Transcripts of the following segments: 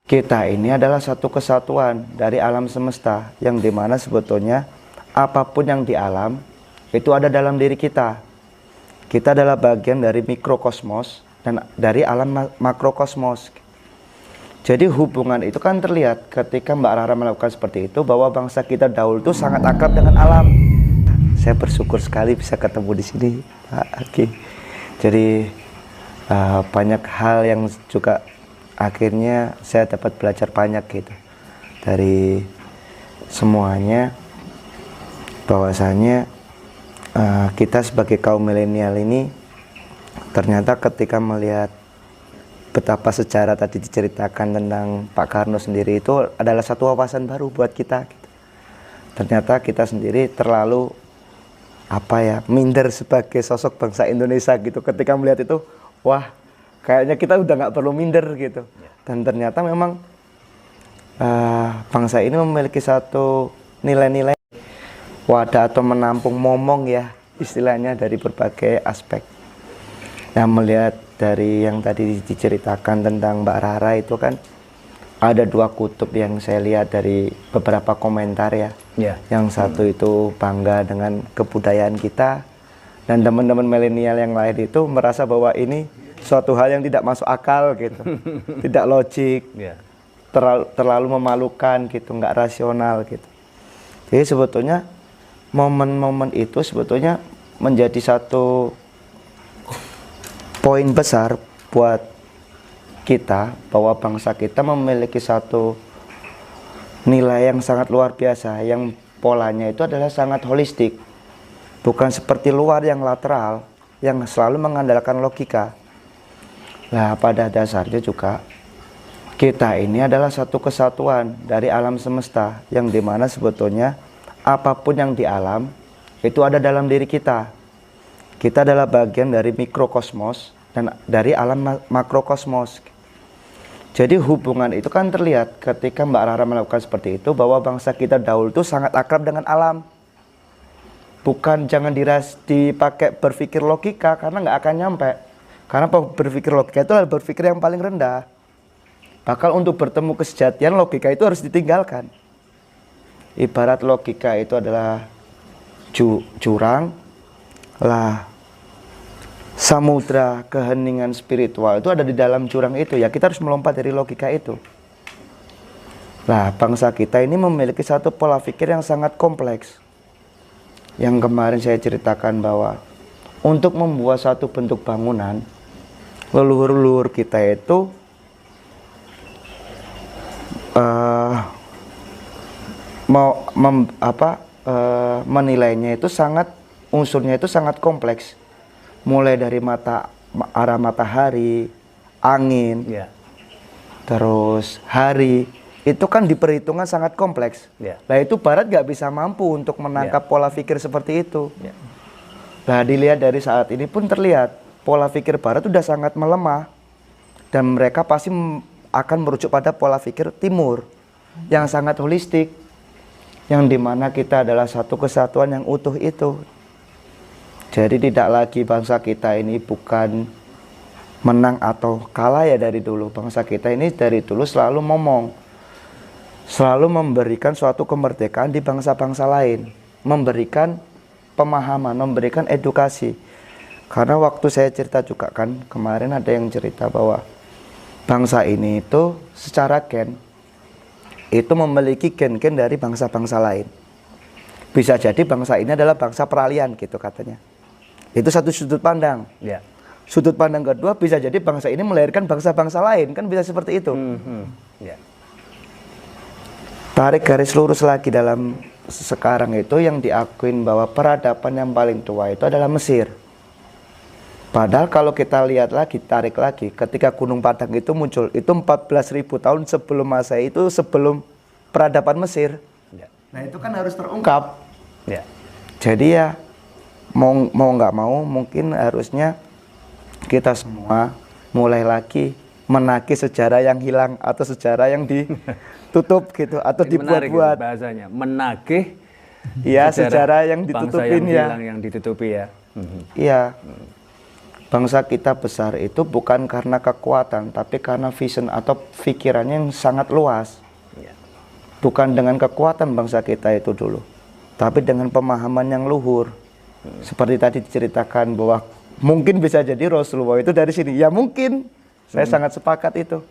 Kita ini adalah satu kesatuan dari alam semesta, yang dimana sebetulnya apapun yang di alam itu ada dalam diri kita. Kita adalah bagian dari mikrokosmos dan dari alam makrokosmos. Jadi hubungan itu kan terlihat ketika Mbak Rara melakukan seperti itu, bahwa bangsa kita dahulu itu sangat akrab dengan alam. Saya bersyukur sekali bisa ketemu di sini, Pak Aki. Jadi banyak hal yang juga akhirnya saya dapat belajar banyak gitu dari semuanya, bahwasanya kita sebagai kaum milenial ini ternyata ketika melihat betapa sejarah tadi diceritakan tentang Pak Karno sendiri, itu adalah satu wawasan baru buat kita gitu. Ternyata kita sendiri terlalu minder sebagai sosok bangsa Indonesia gitu. Ketika melihat itu, wah, kayaknya kita udah nggak perlu minder gitu. Dan ternyata memang bangsa ini memiliki satu nilai-nilai wadah atau menampung momong ya istilahnya dari berbagai aspek. Nah, melihat dari yang tadi diceritakan tentang Mbak Rara itu kan ada dua kutub yang saya lihat dari beberapa komentar ya. Yang satu itu bangga dengan kebudayaan kita, dan teman-teman milenial yang lain itu merasa bahwa ini suatu hal yang tidak masuk akal gitu, tidak logik, terlalu memalukan gitu, nggak rasional gitu. Jadi sebetulnya momen-momen itu sebetulnya menjadi satu poin besar buat kita, bahwa bangsa kita memiliki satu nilai yang sangat luar biasa, yang polanya itu adalah sangat holistik, bukan seperti luar yang lateral, yang selalu mengandalkan logika. Nah, pada dasarnya juga kita ini adalah satu kesatuan dari alam semesta, yang dimana sebetulnya apapun yang di alam itu ada dalam diri kita. Kita adalah bagian dari mikrokosmos dan dari alam makrokosmos. Jadi hubungan itu kan terlihat ketika Mbak Rara melakukan seperti itu, bahwa bangsa kita dahulu itu sangat akrab dengan alam. Bukan jangan dipakai berpikir logika, karena nggak akan nyampe. Karena berpikir logika itu adalah berpikir yang paling rendah. Bahkan untuk bertemu kesejatian, logika itu harus ditinggalkan. Ibarat logika itu adalah jurang, lah samudra keheningan spiritual itu ada di dalam jurang itu, ya kita harus melompat dari logika itu. Nah, bangsa kita ini memiliki satu pola pikir yang sangat kompleks. Yang kemarin saya ceritakan bahwa untuk membuat satu bentuk bangunan, leluhur-leluhur kita itu menilainya itu unsurnya itu sangat kompleks. Mulai dari arah matahari, angin, terus hari, itu kan diperhitungkan sangat kompleks. Nah, itu Barat nggak bisa mampu untuk menangkap pola pikir seperti itu. Nah, dilihat dari saat ini pun terlihat pola pikir Barat sudah sangat melemah, dan mereka pasti akan merujuk pada pola pikir Timur yang sangat holistik, yang dimana kita adalah satu kesatuan yang utuh itu. Jadi tidak lagi bangsa kita ini bukan menang atau kalah ya dari dulu. Bangsa kita ini dari dulu selalu selalu memberikan suatu kemerdekaan di bangsa-bangsa lain, memberikan pemahaman, memberikan edukasi. Karena waktu saya cerita juga kan, kemarin ada yang cerita bahwa bangsa ini itu secara gen itu memiliki gen-gen dari bangsa-bangsa lain. Bisa jadi bangsa ini adalah bangsa peralihan gitu katanya. Itu satu sudut pandang. Sudut pandang kedua, bisa jadi bangsa ini melahirkan bangsa-bangsa lain, kan bisa seperti itu. Tarik garis lurus lagi dalam sekarang itu, yang diakuin bahwa peradaban yang paling tua itu adalah Mesir. Padahal kalau kita lihat lagi, tarik lagi, ketika Gunung Padang itu muncul, itu 14.000 tahun sebelum Masehi, itu sebelum peradaban Mesir. Nah, itu kan harus terungkap. Jadi ya mau nggak mau, mungkin harusnya kita semua mulai lagi menagih sejarah yang hilang atau sejarah yang ditutup gitu, atau dibuat-buat. Bahasanya menagih ya sejarah yang ditutupin, yang hilang, yang ditutupi ya. Iya. bangsa kita besar itu bukan karena kekuatan, tapi karena vision atau pikirannya yang sangat luas. Bukan dengan kekuatan bangsa kita itu dulu, tapi dengan pemahaman yang luhur. Seperti tadi diceritakan bahwa mungkin bisa jadi Rasulullah itu dari sini. Ya mungkin, saya sangat sepakat itu.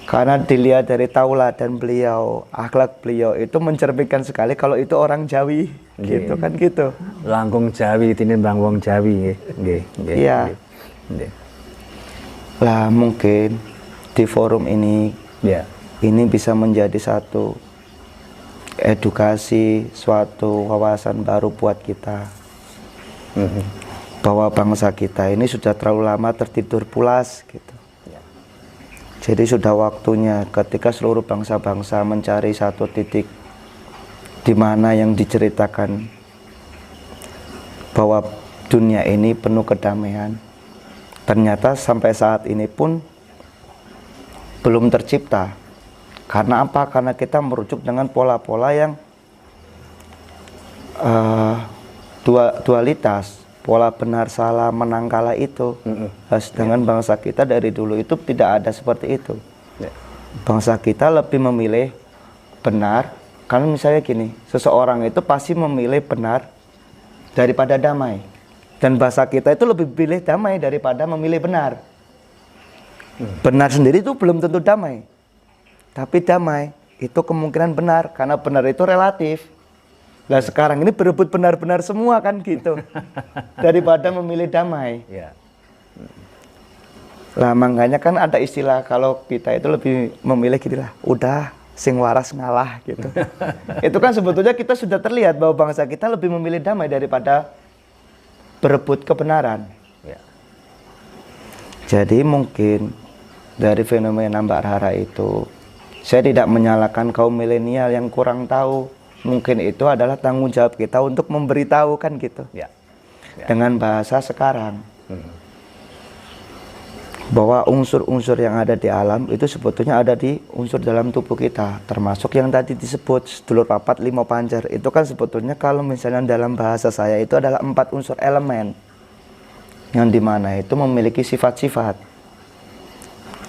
Karena dilihat dari tauladan beliau, akhlak beliau itu mencerminkan sekali kalau itu orang Jawi, gitu kan gitu. Langkung Jawi tinimbang wong Jawi, nggih. Iya. Lah mungkin di forum ini, ini bisa menjadi satu edukasi, suatu wawasan baru buat kita. Bahwa bangsa kita ini sudah terlalu lama tertidur pulas, gitu. Jadi sudah waktunya ketika seluruh bangsa-bangsa mencari satu titik di mana yang diceritakan bahwa dunia ini penuh kedamaian. Ternyata sampai saat ini pun belum tercipta. Karena apa? Karena kita merujuk dengan pola-pola yang dualitas. Pola benar salah menang kalah itu. Sedangkan bangsa kita dari dulu itu tidak ada seperti itu. Bangsa kita lebih memilih benar. Karena misalnya gini, seseorang itu pasti memilih benar daripada damai. Dan bahasa kita itu lebih pilih damai daripada memilih benar. Benar sendiri itu belum tentu damai. Tapi damai itu kemungkinan benar, karena benar itu relatif. Nah sekarang ini berebut benar-benar semua kan gitu. Daripada memilih damai. Lah makanya kan ada istilah kalau kita itu lebih memilih gitu lah, udah sing waras ngalah gitu. Itu kan sebetulnya kita sudah terlihat bahwa bangsa kita lebih memilih damai daripada berebut kebenaran. Jadi mungkin dari fenomena Mbak Rara itu, saya tidak menyalahkan kaum milenial yang kurang tahu. Mungkin itu adalah tanggung jawab kita untuk memberitahu kan gitu. Dengan bahasa sekarang. Bahwa unsur-unsur yang ada di alam itu sebetulnya ada di unsur dalam tubuh kita. Termasuk yang tadi disebut sedulur papat lima pancer. Itu kan sebetulnya kalau misalnya dalam bahasa saya itu adalah 4 unsur elemen. Yang dimana itu memiliki sifat-sifat.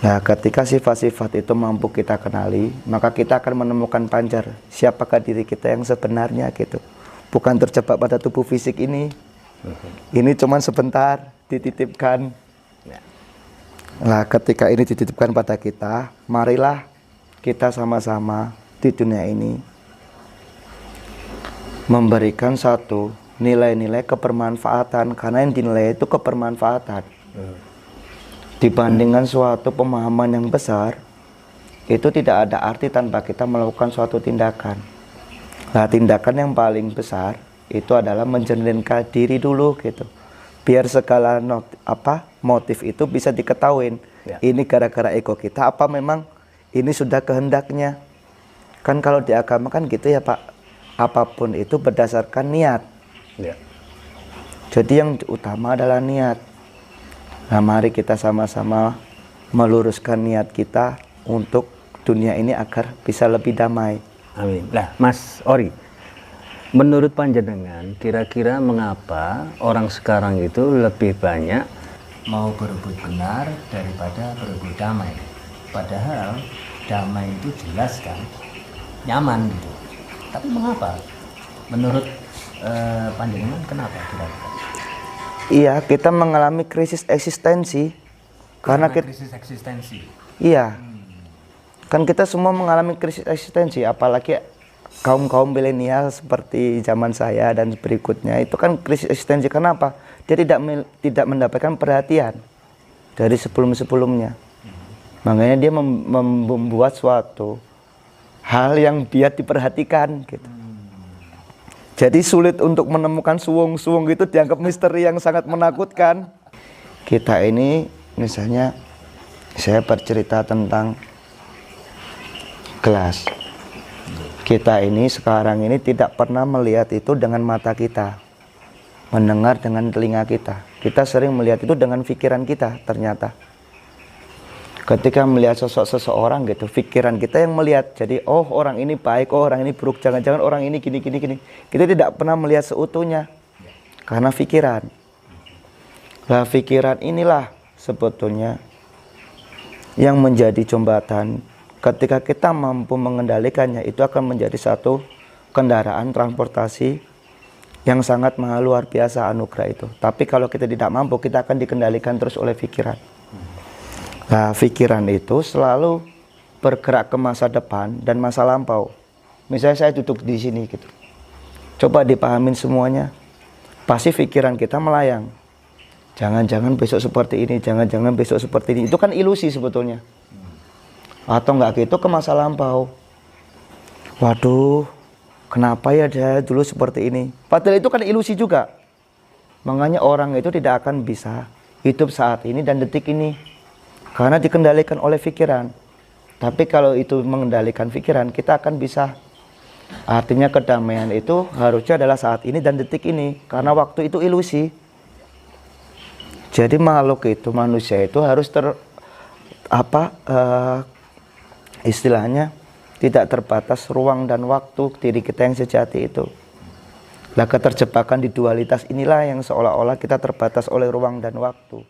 Nah, ketika sifat-sifat itu mampu kita kenali, maka kita akan menemukan pancar. Siapakah diri kita yang sebenarnya gitu. Bukan terjebak pada tubuh fisik ini. Ini cuman sebentar dititipkan. Nah, ketika ini dititipkan pada kita, marilah kita sama-sama di dunia ini memberikan satu nilai-nilai kebermanfaatan. Karena yang dinilai itu kebermanfaatan. Dibandingkan suatu pemahaman yang besar, itu tidak ada arti tanpa kita melakukan suatu tindakan. Nah, tindakan yang paling besar itu adalah menjernihkan diri dulu gitu. Biar segala motif itu bisa diketahui. Ini gara-gara ego kita, apa memang ini sudah kehendaknya. Kan kalau di agama kan gitu ya Pak, apapun itu berdasarkan niat. Jadi yang utama adalah niat. Nah, mari kita sama-sama meluruskan niat kita untuk dunia ini agar bisa lebih damai. Amin. Nah, Mas Ori, menurut panjenengan, kira-kira mengapa orang sekarang itu lebih banyak mau berebut benar daripada berebut damai? Padahal damai itu jelas kan, nyaman gitu. Tapi mengapa? Menurut panjenengan kenapa kira-kira? Iya, kita mengalami krisis eksistensi. Karena krisis eksistensi. Iya. Kan kita semua mengalami krisis eksistensi, apalagi kaum-kaum milenial seperti zaman saya dan berikutnya itu kan krisis eksistensi. Kenapa? Dia tidak mendapatkan perhatian dari sebelum-sebelumnya. Makanya dia membuat suatu hal yang biar diperhatikan gitu. Jadi sulit untuk menemukan suwung-suwung itu dianggap misteri yang sangat menakutkan. Kita ini misalnya saya bercerita tentang gelas. Kita ini sekarang ini tidak pernah melihat itu dengan mata kita. Mendengar dengan telinga kita. Kita sering melihat itu dengan pikiran kita ternyata. Ketika melihat sosok seseorang gitu, pikiran kita yang melihat. Jadi, oh orang ini baik, oh orang ini buruk, jangan-jangan orang ini gini. Kita tidak pernah melihat seutuhnya karena pikiran. Nah, pikiran inilah sebetulnya yang menjadi jembatan. Ketika kita mampu mengendalikannya, itu akan menjadi satu kendaraan transportasi yang sangat mahal, luar biasa anugerah itu. Tapi kalau kita tidak mampu, kita akan dikendalikan terus oleh pikiran. Nah, pikiran itu selalu bergerak ke masa depan dan masa lampau. Misalnya saya duduk di sini gitu. Coba dipahamin semuanya. Pasti pikiran kita melayang. Jangan-jangan besok seperti ini, jangan-jangan besok seperti ini. Itu kan ilusi sebetulnya. Atau enggak gitu ke masa lampau. Waduh, kenapa ya dia dulu seperti ini? Padahal itu kan ilusi juga. Makanya orang itu tidak akan bisa hidup saat ini dan detik ini. Karena dikendalikan oleh pikiran. Tapi kalau itu mengendalikan pikiran, kita akan bisa. Artinya kedamaian itu harusnya adalah saat ini dan detik ini. Karena waktu itu ilusi. Jadi makhluk itu, manusia itu harus istilahnya tidak terbatas ruang dan waktu diri kita yang sejati itu. Lah keterjebakan di dualitas inilah yang seolah-olah kita terbatas oleh ruang dan waktu.